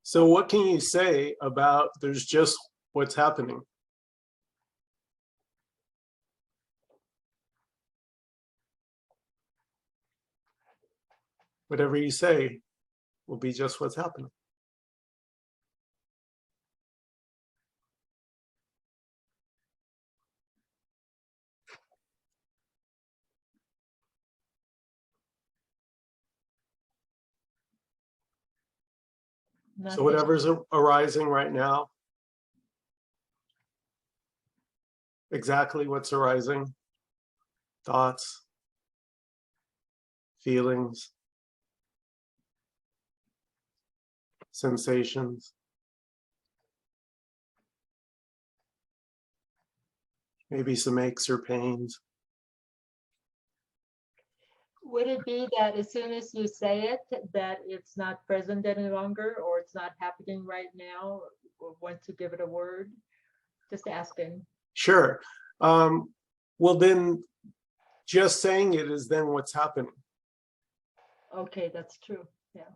So what can you say about there's just what's happening? Whatever you say will be just what's happening. Nothing. So whatever's arising right now, exactly what's arising, thoughts, feelings, sensations, maybe some aches or pains. Would it be that as soon as you say it, that it's not present any longer, or it's not happening right now, or once you give it a word? Just asking. Sure. Well, then just saying it is then what's happening. Okay, that's true. Yeah.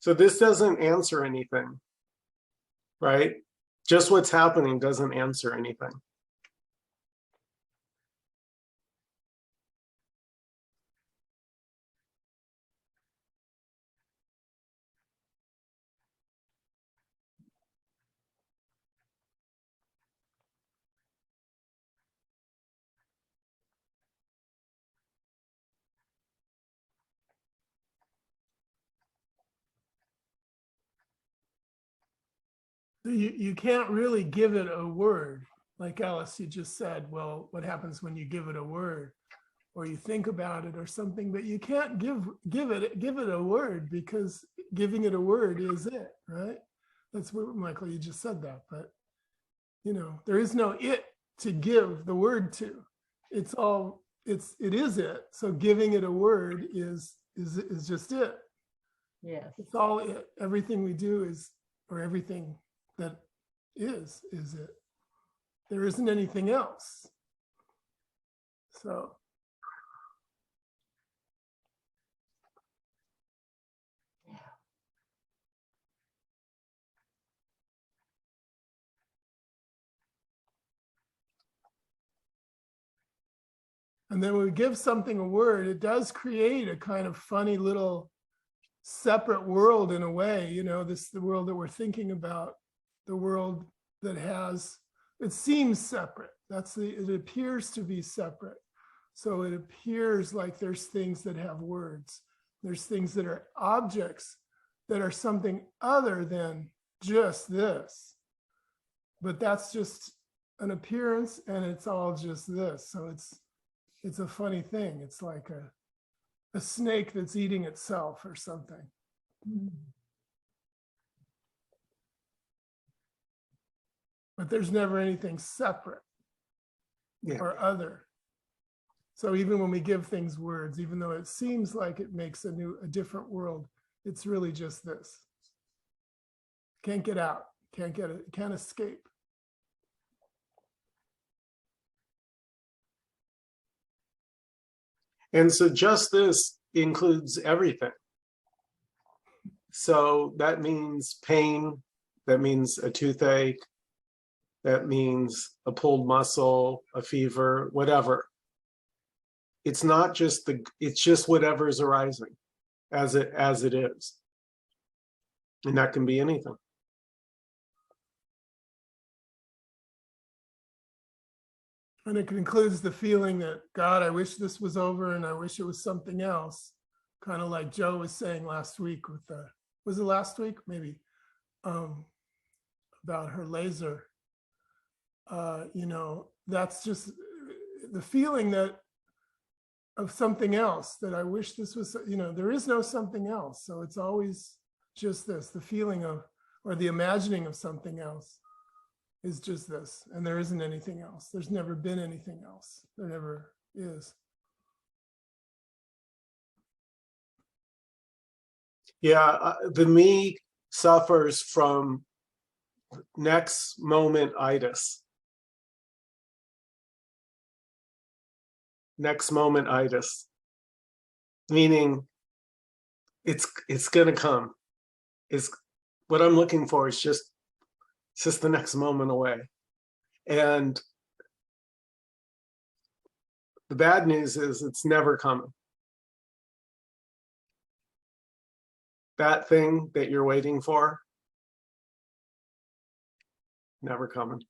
So this doesn't answer anything, right? Just what's happening doesn't answer anything. You can't really give it a word. Like Alice, you just said, well, what happens when you give it a word or you think about it or something, but you can't give it a word, because giving it a word is it, right? That's what, Michael, you just said that, but you know, there is no it to give the word to. It is it. So giving it a word is just it. Yes. It's all it. Everything we do is, or everything that is it. There isn't anything else. So. Yeah. And then when we give something a word, it does create a kind of funny little separate world in a way, you know, the world that we're thinking about, the world that has, it seems separate. It appears to be separate. So it appears like there's things that have words. There's things that are objects that are something other than just this. But that's just an appearance, and it's all just this. So it's a funny thing. It's like a snake that's eating itself or something. But there's never anything separate or other. So even when we give things words, even though it seems like it makes a different world, it's really just this. Can't get out, can't escape. And so just this includes everything. So that means pain, that means a toothache, that means a pulled muscle, a fever, whatever. It's not just it's just whatever is arising as it is. And that can be anything. And it includes the feeling that, God, I wish this was over and I wish it was something else. Kind of like Joe was saying last week with was it last week? Maybe, about her laser. You know, that's just the feeling of something else, that I wish this was, you know, there is no something else. So it's always just this, the feeling of, or the imagining of something else is just this. And there isn't anything else. There's never been anything else. There never is. Yeah, the me suffers from next moment-itis. Next moment-itis, meaning it's gonna come. It's what I'm looking for is just the next moment away. And the bad news is it's never coming. That thing that you're waiting for, never coming.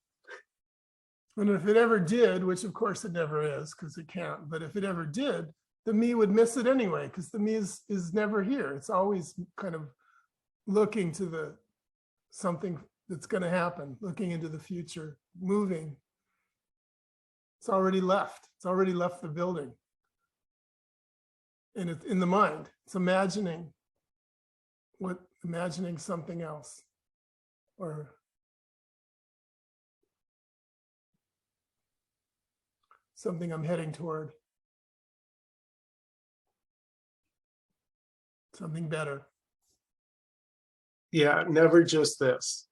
And if it ever did, which of course it never is, because it can't, but if it ever did, the me would miss it anyway, because the me is never here. It's always kind of looking to the something that's going to happen, looking into the future, moving. It's already left. It's already left the building. And it's in the mind. It's imagining something else, or something I'm heading toward. Something better. Yeah, never just this.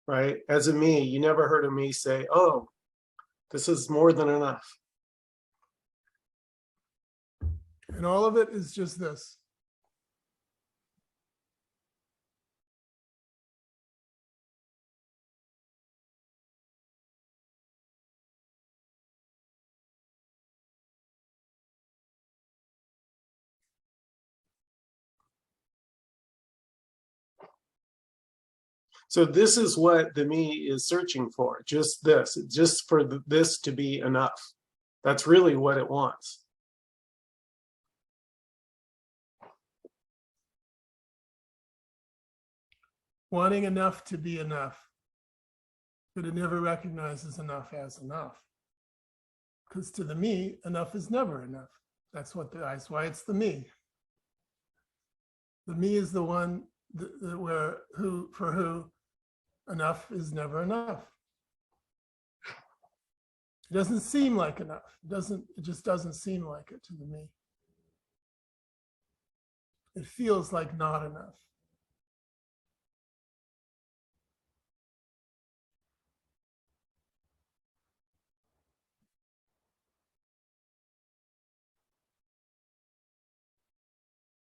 Right? As a me, you never heard of me say, oh, this is more than enough. And all of it is just this. So this is what the me is searching for, just this, just for this to be enough. That's really what it wants. Wanting enough to be enough, but it never recognizes enough as enough. Because to the me, enough is never enough. That's why it's the me. The me is the one for who enough is never enough. It doesn't seem like enough. It just doesn't seem like it to the me. It feels like not enough.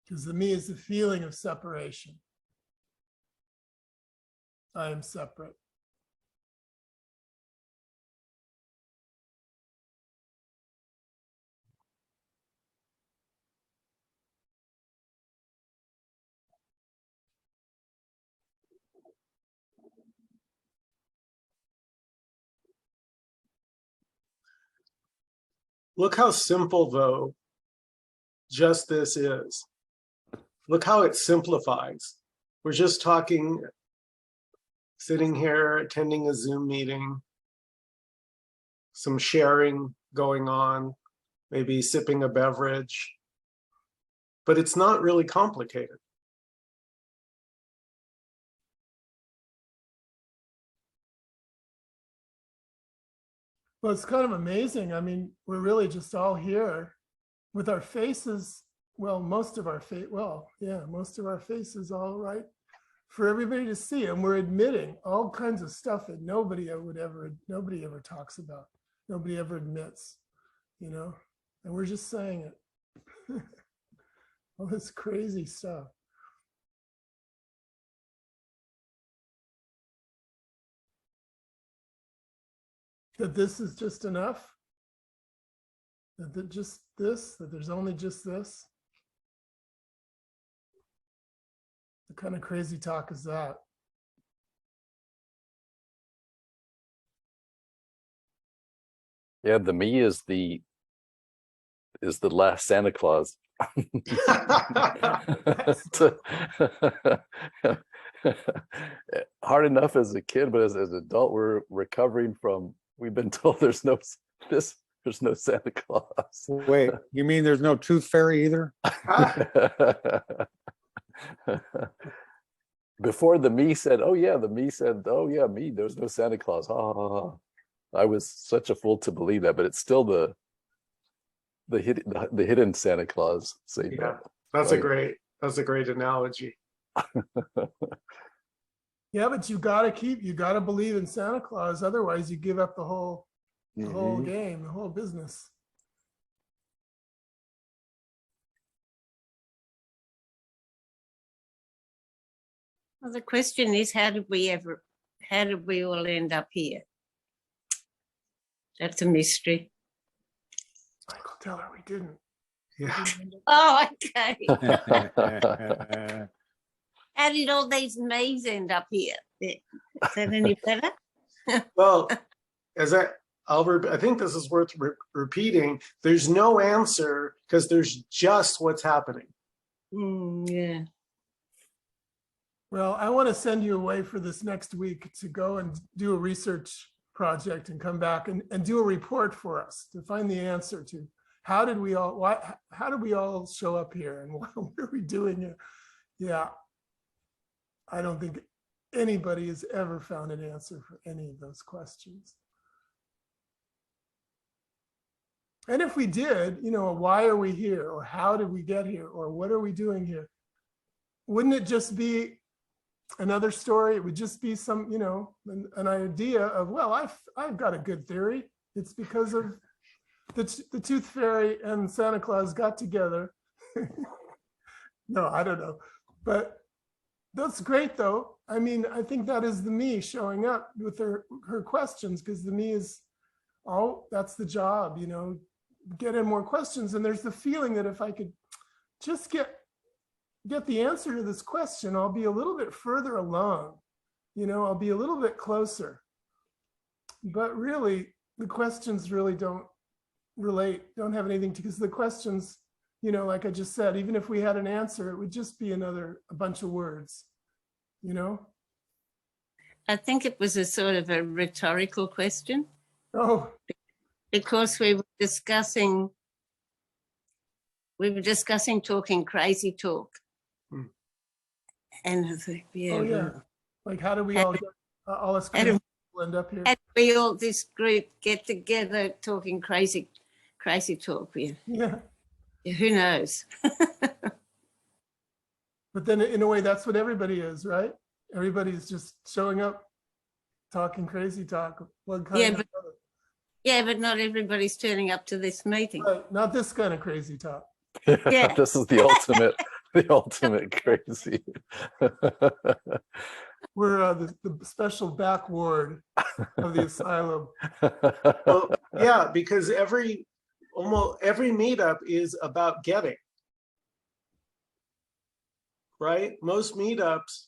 Because the me is the feeling of separation. I am separate. Look how simple, though, just this is. Look how it simplifies. We're just talking, sitting here, attending a Zoom meeting, some sharing going on, maybe sipping a beverage, but it's not really complicated. Well, it's kind of amazing. I mean, we're really just all here with our faces. Well, most of our faces all right for everybody to see. And we're admitting all kinds of stuff that nobody ever talks about. Nobody ever admits, you know, and we're just saying it. All this crazy stuff. That this is just enough. That there's only just this. What kind of crazy talk is that? Yeah, the me is the last Santa Claus. Hard enough as a kid, but as an adult, we're recovering from. We've been told there's no Santa Claus. Wait, you mean there's no tooth fairy either? Before the me said, "Oh yeah," the me said, "Oh yeah, me." There's no Santa Claus. Ha, ha, ha. I was such a fool to believe that, but it's still the hidden Santa Claus. Saying Yeah, that. that's a great analogy. Yeah, but you gotta believe in Santa Claus. Otherwise, you give up the whole game, the whole business. Well, the question is, how did we all end up here? That's a mystery. Michael, tell her we didn't. Yeah. Oh, okay. How did all these me's end up here? Is that any better? Well, I think this is worth repeating. There's no answer because there's just what's happening. Yeah. Well, I want to send you away for this next week to go and do a research project and come back and do a report for us to find the answer to how did we all show up here and what are we doing here? Yeah, I don't think anybody has ever found an answer for any of those questions. And if we did, why are we here? Or how did we get here? Or what are we doing here? Wouldn't it just be another story? It would just be some, an idea of, well, I've got a good theory. It's because of the Tooth Fairy and Santa Claus got together. No, I don't know. But that's great, though. I mean, I think that is the me showing up with her questions, because the me is, oh, that's the job, get in more questions. And there's the feeling that if I could just get the answer to this question, I'll be a little bit further along, I'll be a little bit closer. But really, the questions really don't have anything to, because the questions, like I just said, even if we had an answer, it would just be a bunch of words, I think it was a sort of a rhetorical question. Oh, because we were discussing talking crazy talk. And I think, oh yeah. Like, how do we all us crazy people end up here? How do we all, this group, get together talking crazy talk? Yeah. Who knows? But then in a way, that's what everybody is, right? Everybody's just showing up, talking crazy talk. One kind of other. Yeah, but not everybody's turning up to this meeting. Right, not this kind of crazy talk. Yeah. This is the ultimate crazy. We're the special back ward of the asylum. Well, yeah, because almost every meetup is about getting. Right? Most meetups,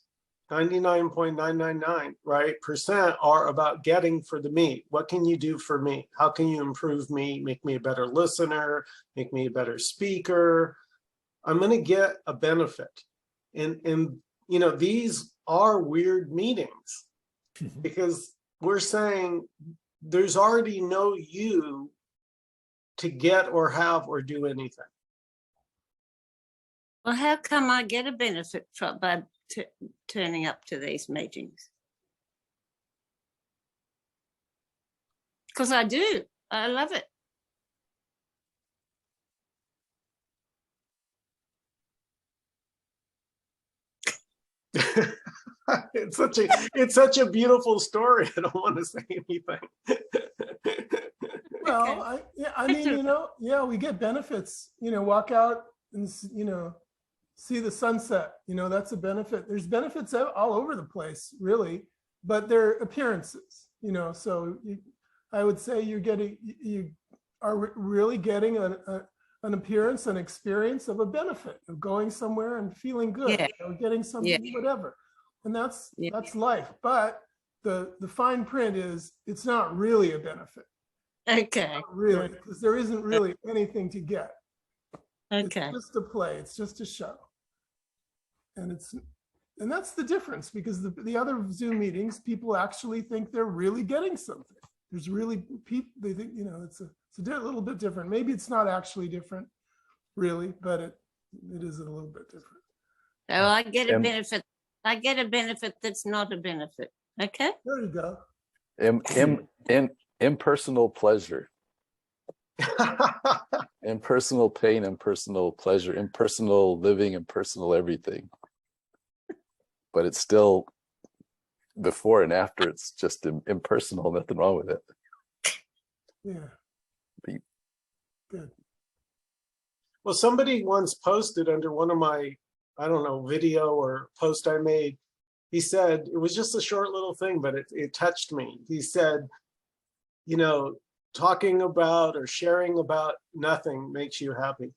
99.999, right, percent are about getting for the me. What can you do for me? How can you improve me? Make me a better listener, make me a better speaker. I'm going to get a benefit. And these are weird meetings because we're saying there's already no you to get or have or do anything. Well, how come I get a benefit by turning up to these meetings? Because I do. I love it. It's such a beautiful story. I don't want to say anything. Well, I mean, we get benefits, walk out and, see the sunset, that's a benefit. There's benefits all over the place, really, but they're appearances, so I would say you are really getting an appearance, an experience of a benefit of going somewhere and feeling good, getting something, whatever. And that's life. But the fine print is it's not really a benefit. Okay. Not really, because there isn't really anything to get. Okay. It's just a play. It's just a show. And that's the difference, because the other Zoom meetings, people actually think they're really getting something. There's really people, they think, it's a little bit different. Maybe it's not actually different, really, but it is a little bit different. So I get a benefit. I get a benefit that's not a benefit. Okay. There you go. Impersonal pleasure. Impersonal pain, impersonal pleasure, impersonal living, impersonal everything. But it's still before and after, it's just impersonal, nothing wrong with it. Yeah. Good. Well, somebody once posted under one of my, I don't know, video or post I made, he said, it was just a short little thing, but it touched me. He said, you know, talking about or sharing about nothing makes you happy.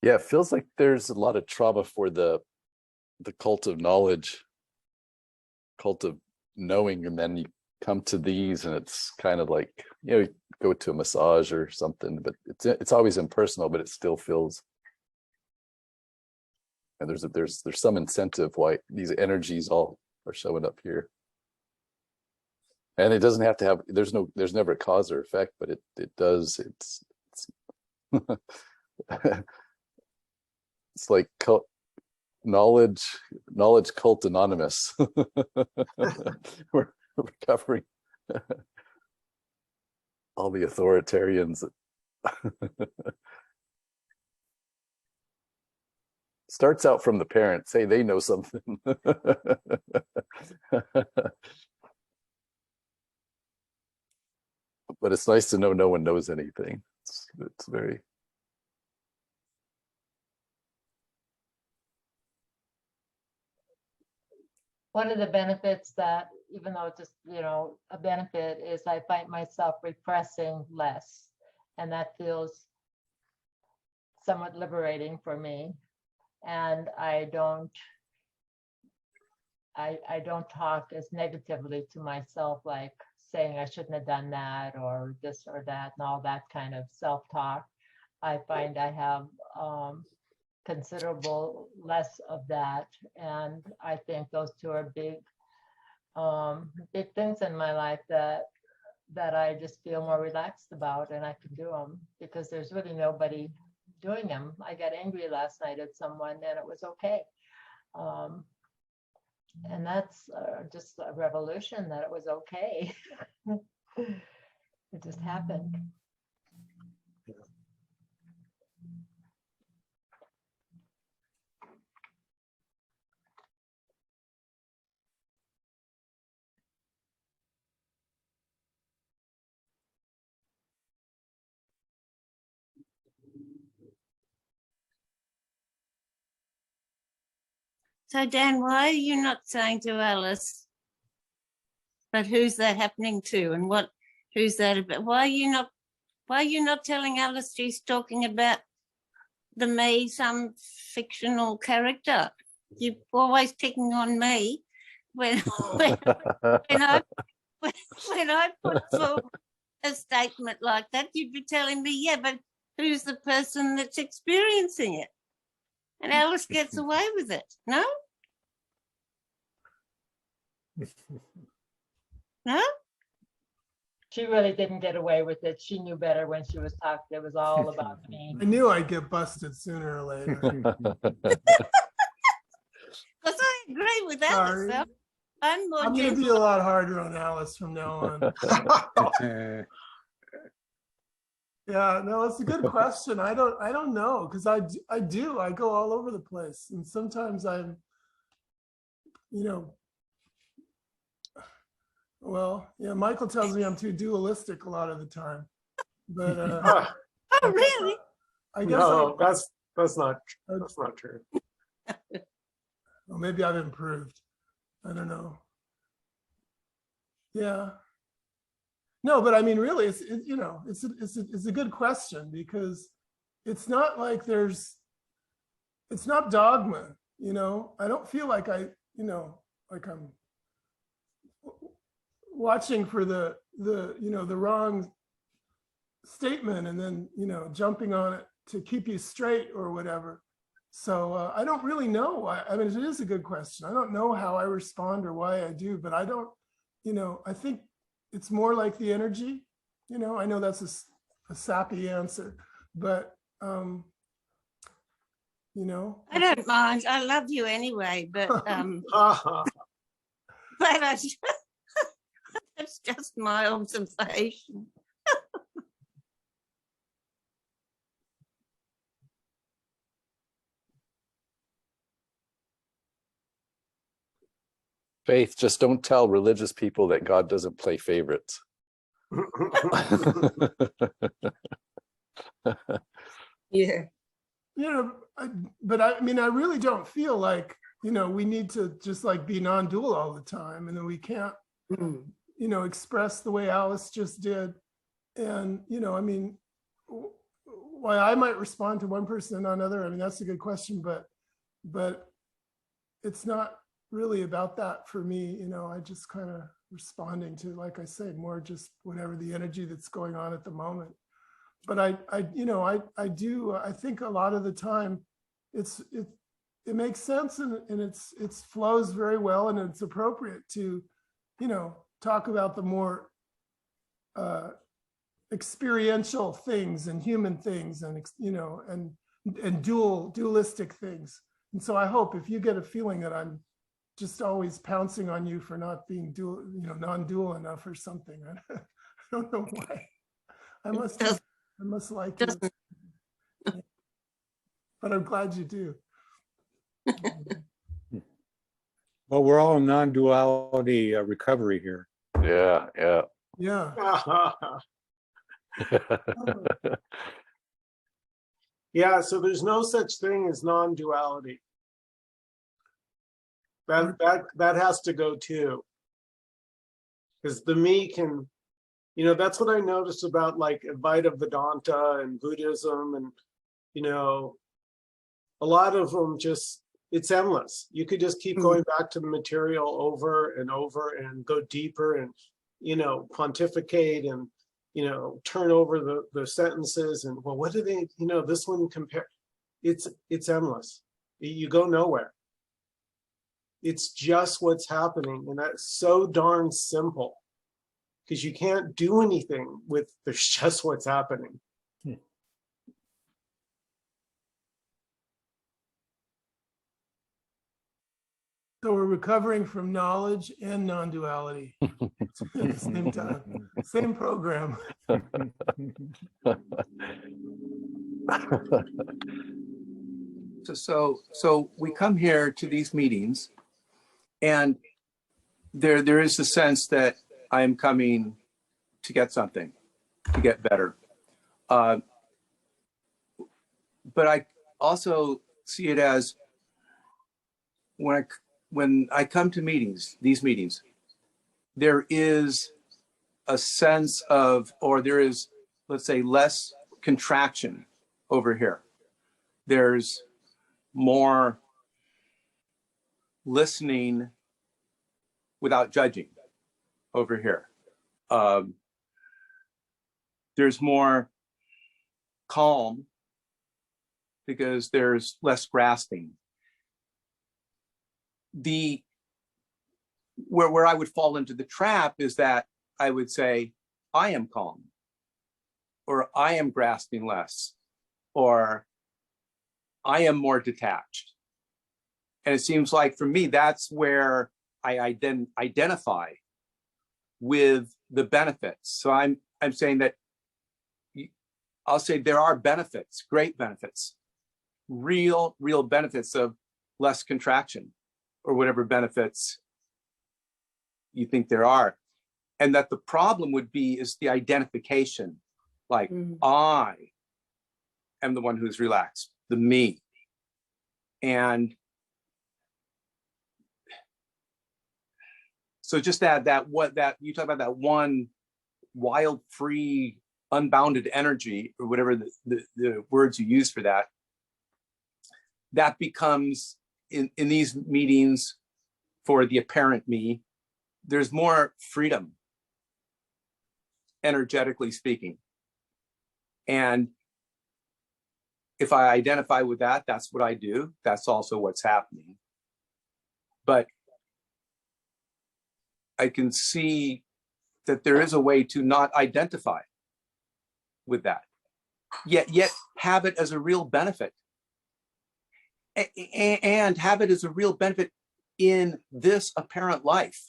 Yeah, it feels like there's a lot of trauma for the cult of knowledge, cult of knowing, and then you come to these and it's kind of like, you know, you go to a massage or something, but it's always impersonal, but it still feels, and there's some incentive why these energies all are showing up here. And it doesn't have to have, there's never a cause or effect, but it does, it's it's like knowledge cult anonymous. we're recovering all the authoritarians. Starts out from the parents. Hey, they know something. But it's nice to know no one knows anything. It's very. One of the benefits that, even though it's just, you know, a benefit, is I find myself repressing less. And that feels somewhat liberating for me. And I don't talk as negatively to myself, like saying I shouldn't have done that or this or that and all that kind of self-talk. I find I have considerable less of that, and I think those two are big things in my life that I just feel more relaxed about, and I can do them because there's really nobody doing them. I got angry last night at someone and it was okay. And that's just a revolution that it was okay. It just happened. So Dan, why are you not saying to Alice, but who's that happening to, and who's that about? Why are you not telling Alice she's talking about the me, some fictional character? You're always picking on me when I put forward a statement like that. You'd be telling me, yeah, but who's the person that's experiencing it? And Alice gets away with it, no? No? She really didn't get away with it. She knew better when she was talking. It was all about me. I knew I'd get busted sooner or later. Because I agree with Alice. Sorry. So I'm more I'm going to be a gentle. lot harder on Alice from now on. Yeah, no, it's a good question. I don't know, because I go all over the place, and sometimes I'm, you know, well, yeah, Michael tells me I'm too dualistic a lot of the time, but Oh, really? I guess No, that's not true. well, maybe I've improved. I don't know. Yeah. No, but I mean, really, it's a good question, because it's not like it's not dogma, you know. I don't feel like like I'm watching for the wrong statement and then, jumping on it to keep you straight or whatever. So I don't really know. I mean, it is a good question. I don't know how I respond or why I do, but I don't, I think it's more like the energy, I know that's a sappy answer, but, I don't mind. I love you anyway, but But that's just my observation. Faith, just don't tell religious people that God doesn't play favorites. Yeah. You know, but I mean, I really don't feel like, you know, we need to just like be non-dual all the time, and then we can't, you know, express the way Alice just did. And, you know, I mean, why I might respond to one person and not another, I mean, that's a good question, but it's not really about that for me. You know, I just kind of responding to, like I say, more just whatever the energy that's going on at the moment. But I think a lot of the time it makes sense, and it flows very well, and it's appropriate to, you know, talk about the more experiential things and human things, and, you know, and dualistic things. And so I hope if you get a feeling that I'm just always pouncing on you for not being dual, you know, non-dual enough or something, I don't know why. I must like you, but I'm glad you do. Well, we're all in non-duality recovery here. Yeah, yeah. Yeah. Yeah, so there's no such thing as non-duality. That has to go too. Because the me can, you know, that's what I noticed about like Advaita Vedanta and Buddhism, and, you know, a lot of them just, it's endless. You could just keep going back to the material over and over and go deeper and, you know, pontificate and, you know, turn over the sentences and, well, what do they, you know, this one compare, it's endless. You go nowhere. It's just what's happening, and that's so darn simple, because you can't do anything with, there's just what's happening. So we're recovering from knowledge and non-duality at the same time, same program. So we come here to these meetings, and there is the sense that I'm coming to get something, to get better. But I also see it as when I come to meetings, these meetings, there is a sense of, or there is, let's say, less contraction over here. There's more listening without judging over here. There's more calm because there's less grasping. Where I would fall into the trap is that I would say, I am calm, or I am grasping less, or I am more detached. And it seems like for me, that's where I identify with the benefits. So I'm saying that I'll say there are benefits, great benefits, real benefits of less contraction, or whatever benefits you think there are. And that the problem would be is the identification, like I am the one who's relaxed, the me. And so just that you talk about, that one wild, free, unbounded energy, or whatever the words you use for that, that becomes in these meetings for the apparent me, there's more freedom, energetically speaking. And if I identify with that, that's what I do. That's also what's happening. But I can see that there is a way to not identify with that, yet have it as a real benefit, and have it as a real benefit in this apparent life.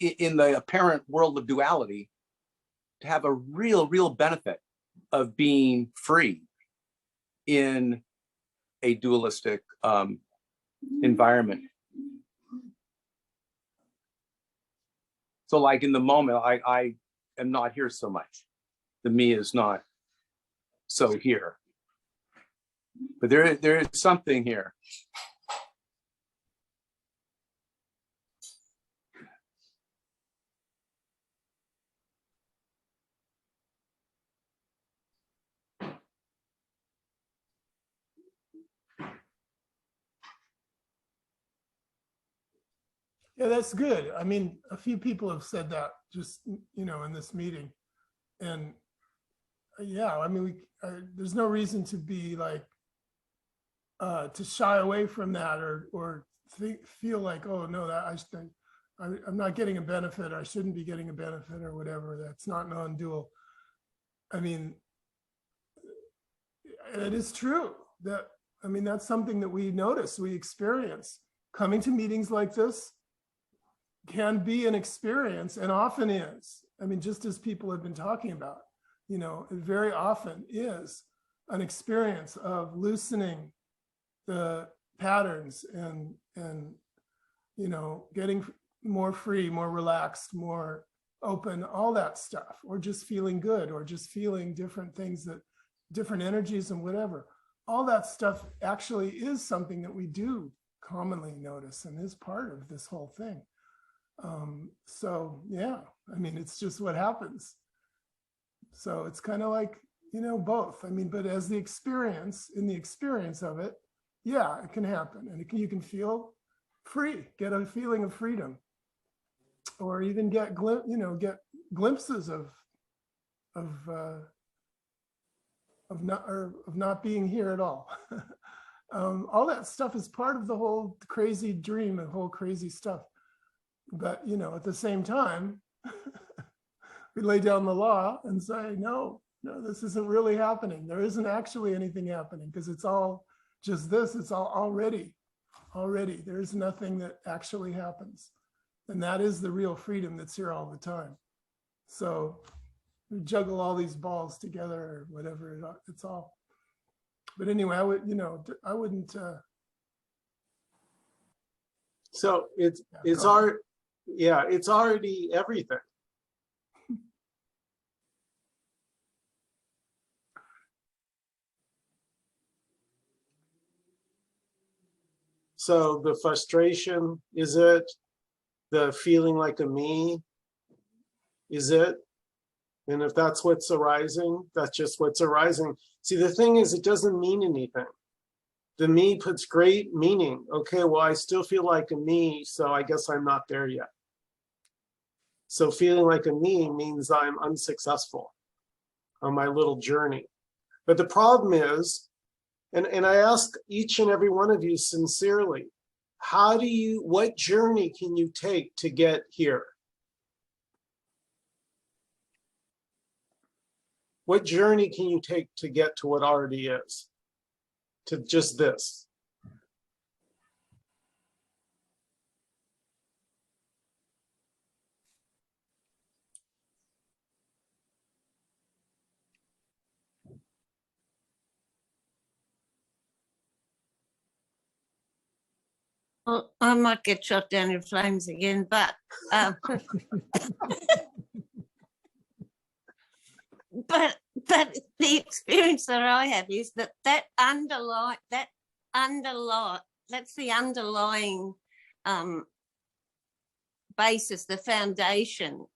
in the apparent world of duality, to have a real benefit of being free in a dualistic environment. So like in the moment, I am not here so much. The me is not so here. But there is something here. Yeah, that's good. I mean, a few people have said that just, you know, in this meeting. And yeah, I mean, there's no reason to be like, to shy away from that or feel like, oh no, that I'm not getting a benefit, or I shouldn't be getting a benefit or whatever. That's not non-dual. I mean, it is true that, I mean, that's something that we notice, we experience. Coming to meetings like this can be an experience, and often is. I mean, just as people have been talking about, you know, it very often is an experience of loosening the patterns and you know, getting more free, more relaxed, more open, all that stuff, or just feeling good, or just feeling different things, that different energies and whatever. All that stuff actually is something that we do commonly notice and is part of this whole thing. So yeah, I mean, it's just what happens. So it's kind of like, you know, both. I mean, but as the experience, in the experience of it, yeah, it can happen, and you can feel free, get a feeling of freedom, or even get get glimpses of not being here at all. All that stuff is part of the whole crazy dream and whole crazy stuff. But, you know, at the same time, we lay down the law and say, no, this isn't really happening. There isn't actually anything happening, because it's all just this. It's all already. There is nothing that actually happens. And that is the real freedom that's here all the time. So we juggle all these balls together or whatever, it's all. But anyway, I wouldn't. So it's already everything. So the frustration, is it? The feeling like a me, is it? And if that's what's arising, that's just what's arising. See, the thing is, it doesn't mean anything. The me puts great meaning. Okay, well, I still feel like a me, so I guess I'm not there yet. So feeling like a me means I'm unsuccessful on my little journey. But the problem is, and I ask each and every one of you sincerely, what journey can you take to get here? What journey can you take to get to what already is? To just this? Well, I might get shot down in flames again, but but the experience that I have is that's the underlying basis, the foundation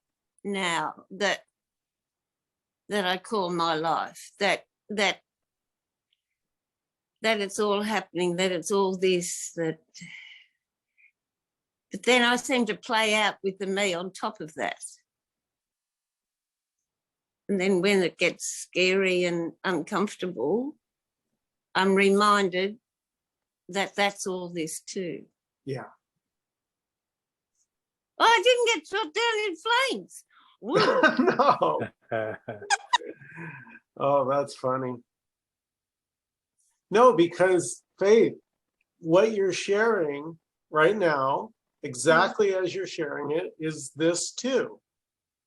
now that I call my life, that it's all happening, that it's all this, that. But then I seem to play out with the me on top of that. And then when it gets scary and uncomfortable, I'm reminded that that's all this too. Yeah. Oh, I didn't get shot down in flames. No. Oh, that's funny. No, because Faith, what you're sharing right now exactly as you're sharing it, is this too.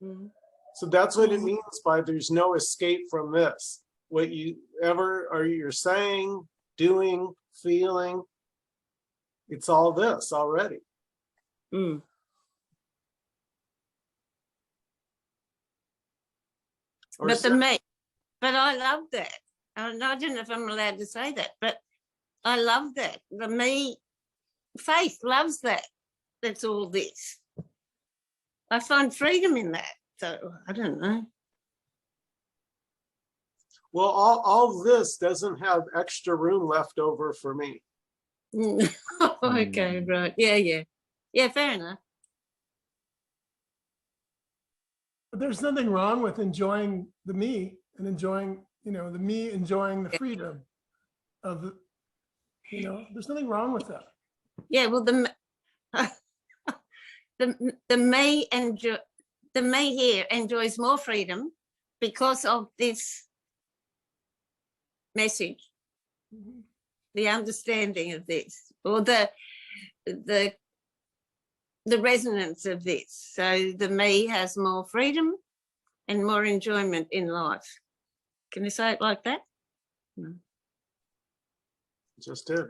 Mm. So that's what it means by there's no escape from this. What you ever are you're saying, doing, feeling, it's all this already. Mm. Or But so- but I love that. I don't know if I'm allowed to say that, but I love that. The me, faith loves that. That's all this. I find freedom in that. So I don't know. well, all this doesn't have extra room left over for me. Okay, right. Yeah, yeah. Yeah, fair enough. But there's nothing wrong with enjoying the me and enjoying, the me enjoying the freedom of the, there's nothing wrong with that. Yeah, well, the me enjoy the me here enjoys more freedom because of this message, the understanding of this, or the resonance of this. So the me has more freedom and more enjoyment in life. Can you say it like that? No. Just did.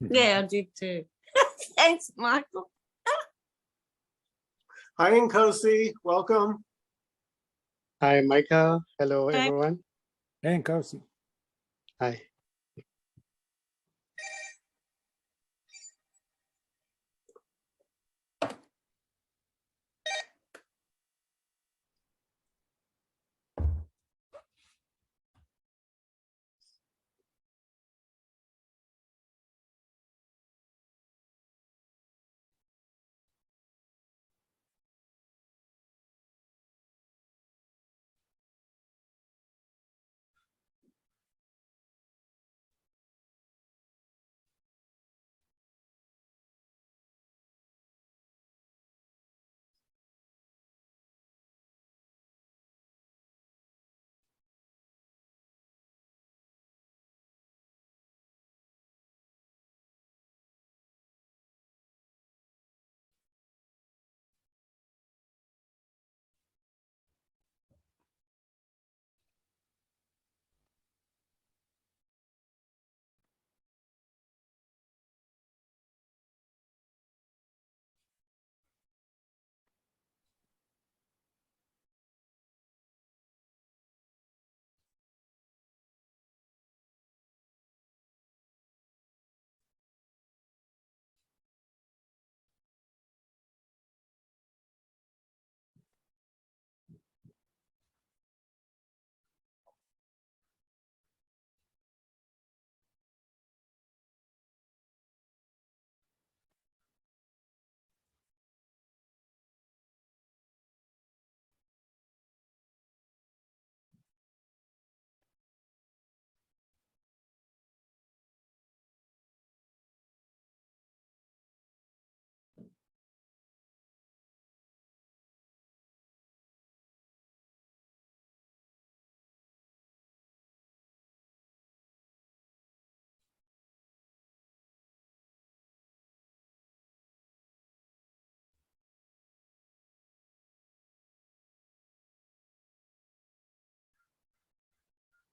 Yeah, I did too. Thanks, Michael. Hi, Nkosi, welcome. Hi, Michael. Hello, Hi. everyone. And Nkosi. Hi.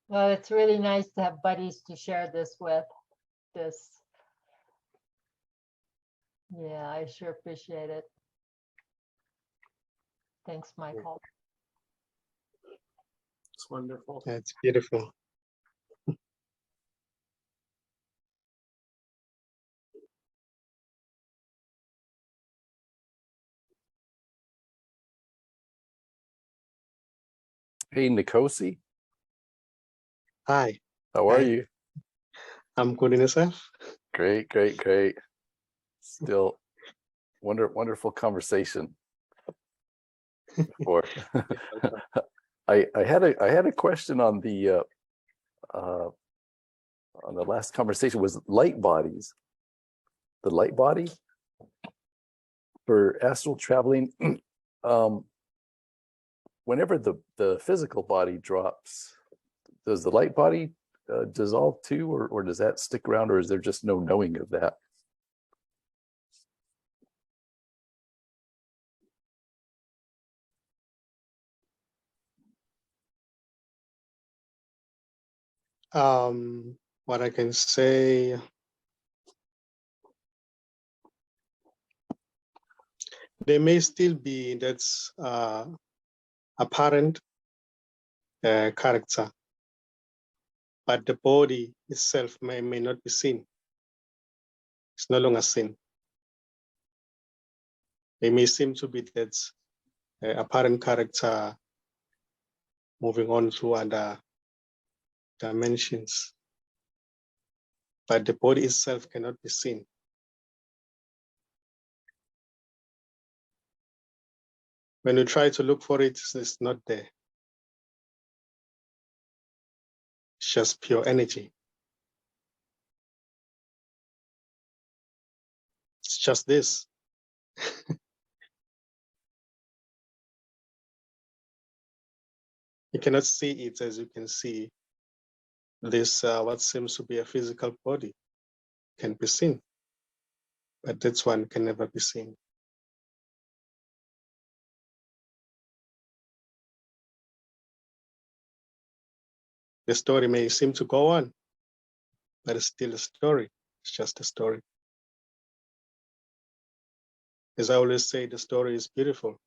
Well, it's really nice to have buddies to share this with. This. Yeah, I sure appreciate it. Thanks, Michael. It's wonderful. That's beautiful. Hey, Nkosi, Hi, how are Hi. you? I'm good in yourself. Great, great, great. Still wonderful conversation. Before. I had a question on the last conversation. Was light bodies, the light body for astral traveling. Whenever the physical body drops, does the light body dissolve too, or does that stick around, or is there just no knowing of that? What I can say, there may still be that's apparent character, but the body itself may not be seen. It's no longer seen. There may seem to be that apparent character moving on to other dimensions, but the body itself cannot be seen. When you try to look for it, it's not there. It's just pure energy. It's just this. You cannot see it as you can see this, what seems to be a physical body can be seen, but this one can never be seen. The story may seem to go on, but it's still a story. It's just a story. As I always say, the story is beautiful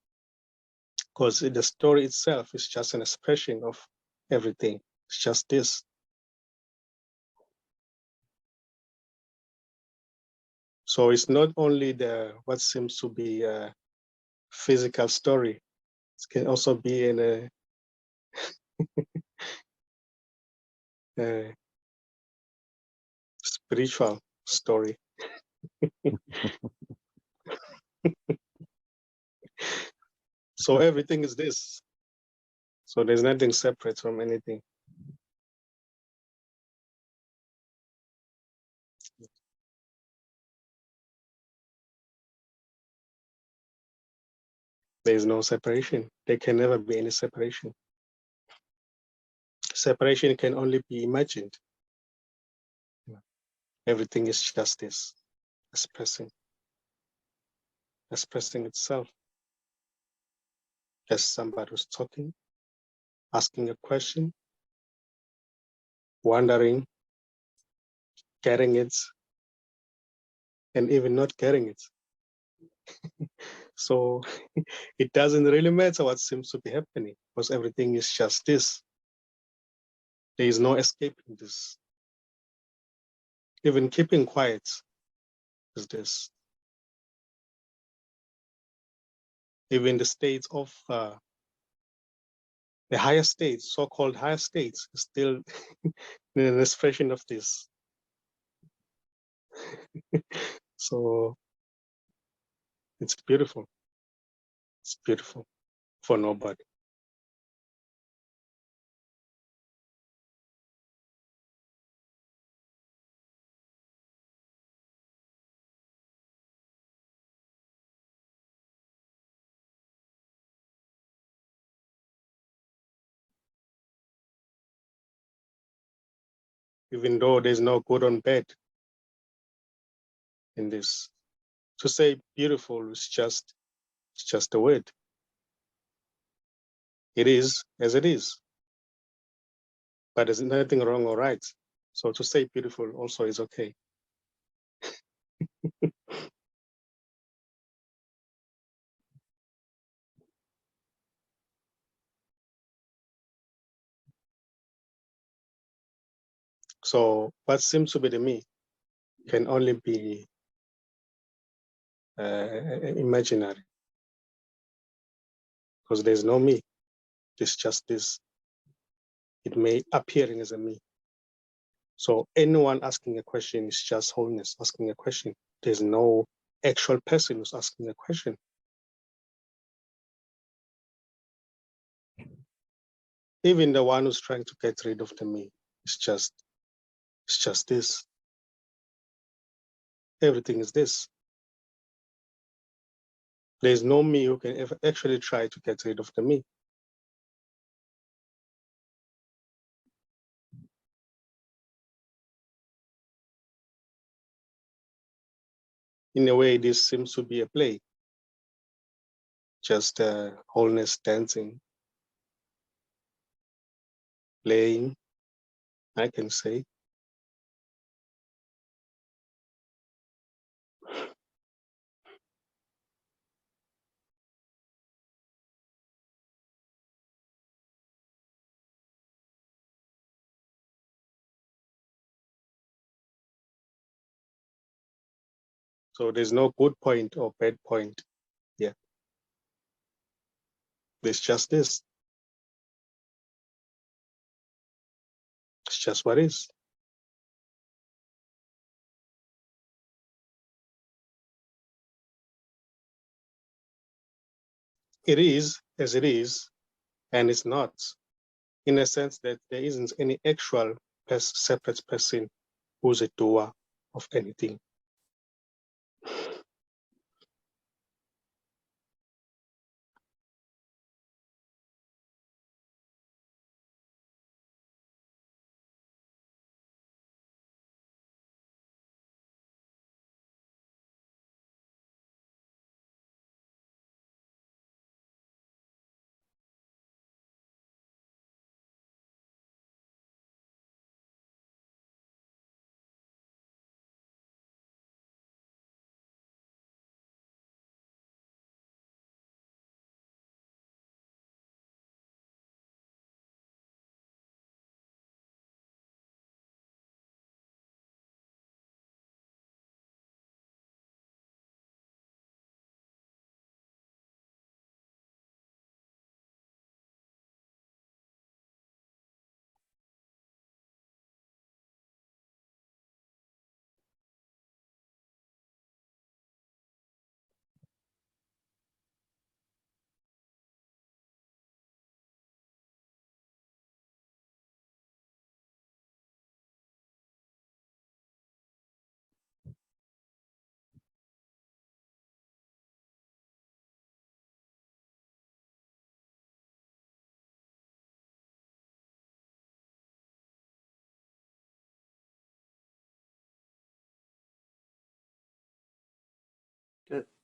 because the story itself is just an expression of everything. It's just this. So it's not only the what seems to be a physical story. It can also be in a spiritual story. So everything is this. So there's nothing separate from anything. There is no separation. There can never be any separation. Separation can only be imagined. Everything is just this, expressing itself. As somebody who's talking, asking a question, wondering, getting it, and even not getting it. So it doesn't really matter what seems to be happening because everything is just this. There is no escaping this. Even keeping quiet is this. Even the states of the higher states, so-called higher states, is still an expression of this. So it's beautiful. It's beautiful for nobody. Even though there's no good or bad in this. To say beautiful is just a word. It is as it is. But there's nothing wrong or right. So to say beautiful also is okay. So what seems to be the me can only be imaginary, because there's no me. It's just this. It may appearing as a me. So anyone asking a question is just wholeness asking a question. There's no actual person who's asking a question. Even the one who's trying to get rid of the me, it's just this. Everything is this. There's no me who can ever actually try to get rid of the me. In a way, this seems to be a play, just wholeness dancing, playing, I can say. So there's no good point or bad point. Yeah. There's just this. It's just what is. It is as it is, and it's not, in a sense that there isn't any actual separate person who's a doer of anything.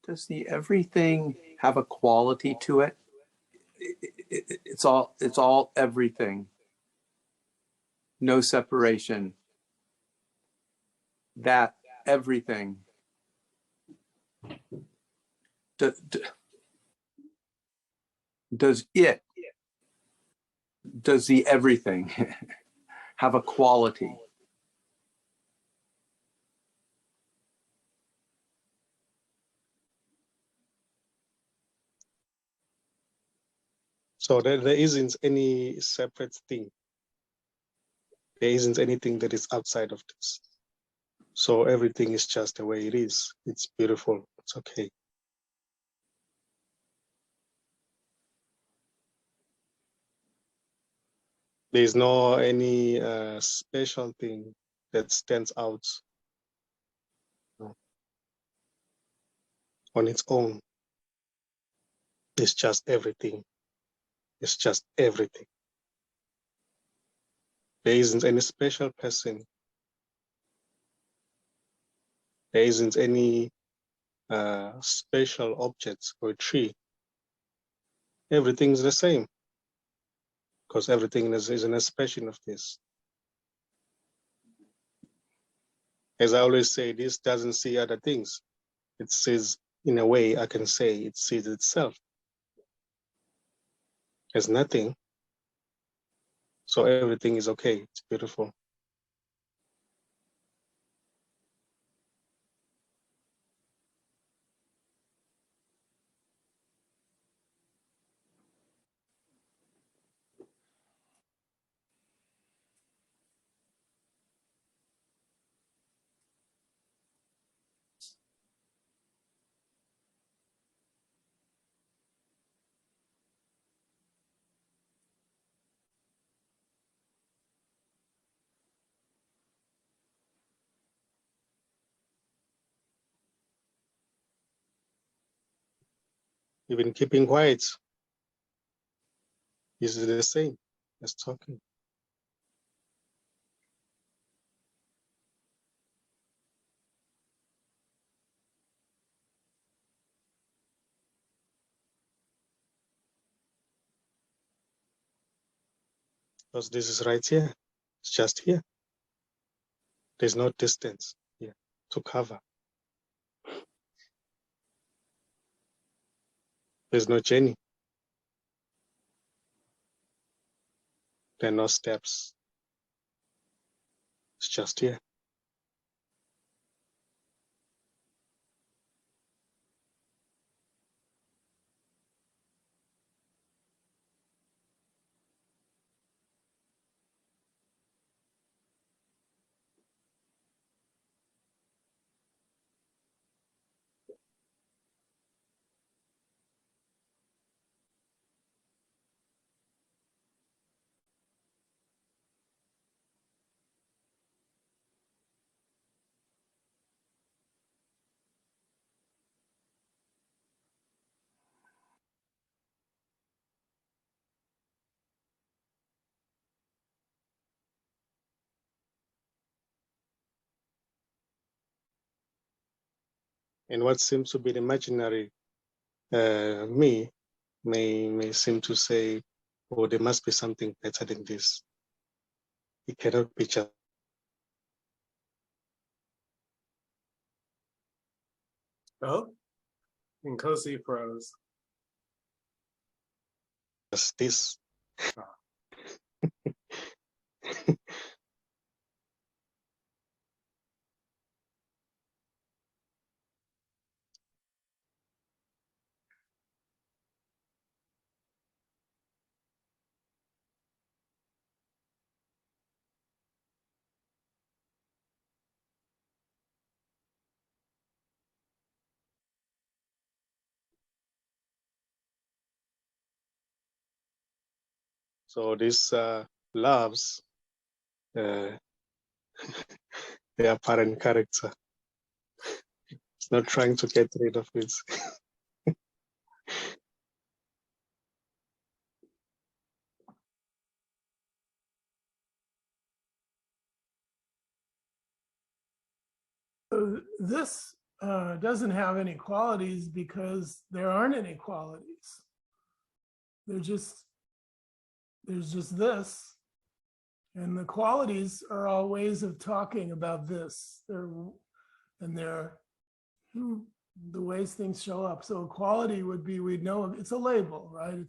Does the everything have a quality to it? It's all everything. No separation. That everything. Does the everything have a quality? So there isn't any separate thing. There isn't anything that is outside of this. So everything is just the way it is. It's beautiful. It's okay. There's no any special thing that stands out on its own. It's just everything. It's just everything. There isn't any special person. There isn't any special objects or tree. Everything's the same because everything is an expression of this. As I always say, this doesn't see other things. It sees, in a way, I can say, it sees itself as nothing. So everything is okay. It's beautiful. Even keeping quiet is the same as talking. Because this is right here. It's just here. There's no distance here to cover. There's no journey. There are no steps. It's just here. And what seems to be the imaginary me may seem to say, oh, there must be something better than this. It cannot be just Oh, Nkosi froze. this. So these loves, their apparent character. It's not trying to get rid of it. This doesn't have any qualities because there aren't any qualities. There's just this. And the qualities are all ways of talking about this. They're the ways things show up. So a quality would be, we know it's a label, right?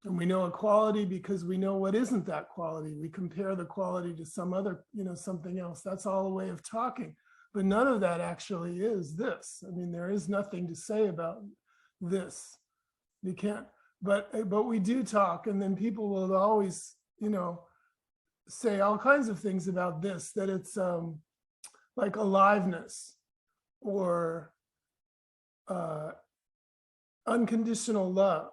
And we know a quality because we know what isn't that quality. We compare the quality to some other, something else. That's all a way of talking. But none of that actually is this. I mean, there is nothing to say about this. You can't, but we do talk, and then people will always, say all kinds of things about this, that it's like aliveness or unconditional love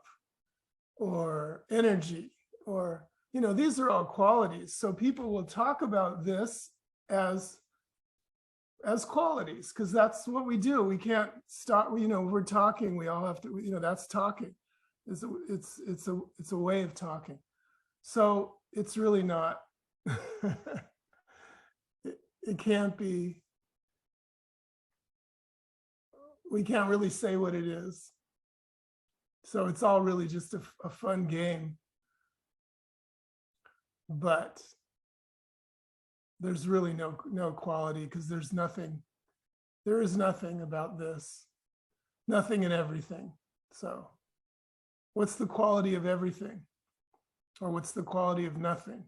or energy, or, these are all qualities. So people will talk about this as qualities, because that's what we do. We can't stop, we're talking, we all have to, that's talking. It's a way of talking. So it's really not, it can't be, we can't really say what it is. So it's all really just a fun game. But there's really no quality, because there is nothing about this, nothing and everything. So what's the quality of everything? Or what's the quality of nothing?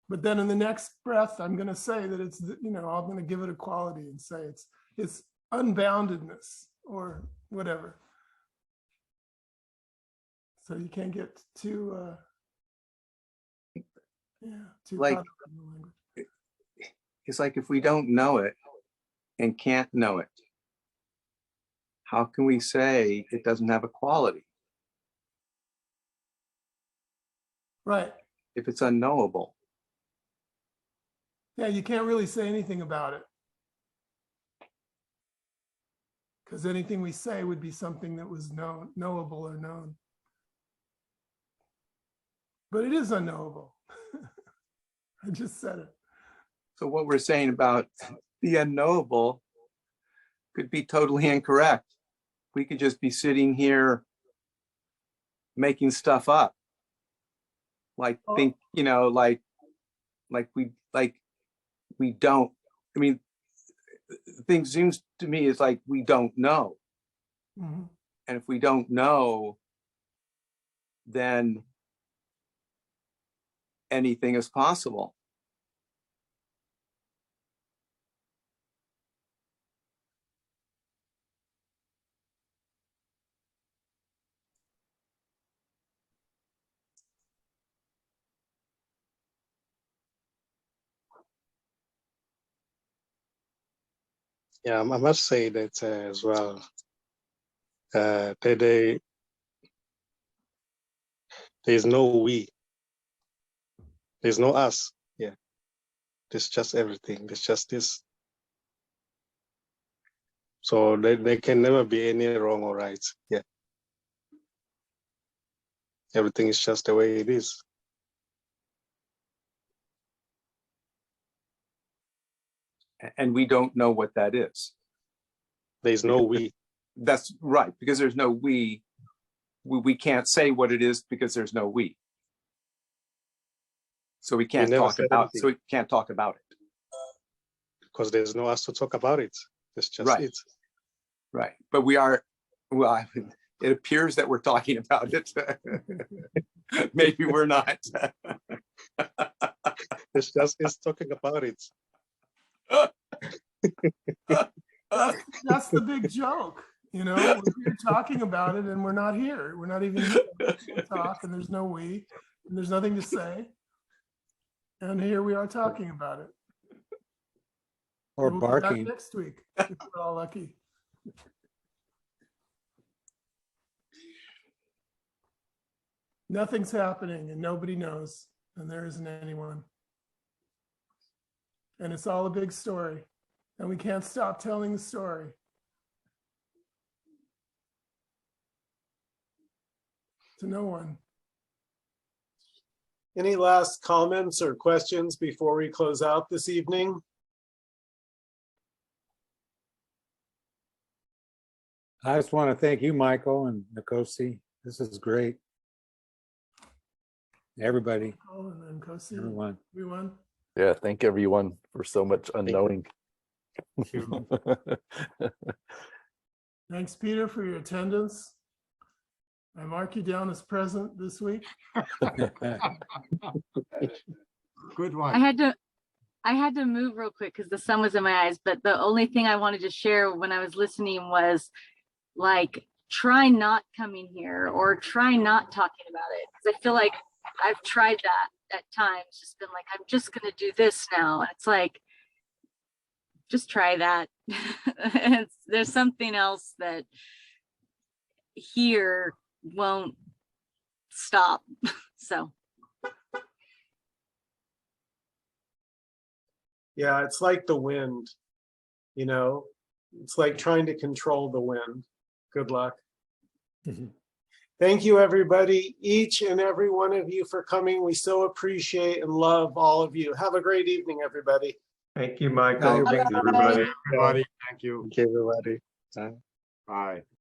But then in the next breath, I'm going to say that it's, I'm going to give it a quality and say it's unboundedness or whatever. So you can't get too, too Like, caught up in the language. It's like if we don't know it and can't know it, how can we say it doesn't have a quality? Right. If it's unknowable. Yeah, you can't really say anything about it, because anything we say would be something that was knowable or known. But it is unknowable. I just said it. So what we're saying about the unknowable could be totally incorrect. We could just be sitting here making stuff up. like think, you know, like we don't, I mean, things seems to me is like we don't know. Mhm. And if we don't know, then anything is possible. Yeah, I must say that as well. There's no we. There's no us. Yeah, there's just everything. There's just this. So there can never be any wrong or right. Yeah, everything is just the way it is. And we don't know what that is. There's no we. That's right, because there's no we can't say what it is because there's no we. So we can't never talk said about, anything. so we can't talk about it. Because there's no us to talk about it. It's just Right. it. Right. But we are, well, I mean, it appears that we're talking about it. Maybe we're not. It's talking about it. That's the big joke, you know, we're here talking about it and we're not here. We're not even here to talk, and there's no we, and there's nothing to say. And here we are talking about it. Or And we'll be back barking. next week, if we're all lucky. Nothing's happening and nobody knows, and there isn't anyone. And it's all a big story, and we can't stop telling the story. To no one. Any last comments or questions before we close out this evening? I just want to thank you, Michael and Nkosi. This is great. Everybody, Oh, and then Nkosi, everyone. everyone. Yeah, thank everyone for so much unknowing. Thanks, Peter, for your attendance. I mark you down as present this week. Good I one. had to move real quick because the sun was in my eyes, but the only thing I wanted to share when I was listening was like, try not coming here or try not talking about it. Because I feel like I've tried that at times, just been like, I'm just going to do this now. And it's like, just try that. There's something else that here won't stop. So. Yeah, it's like the wind, you know, it's like trying to control the wind. Good luck. Thank you, everybody, each and every one of you for coming. We so appreciate and love all of you. Have a great evening, everybody. Thank you, Michael. Bye, Thank you, everybody. Thank you, everybody. Bye.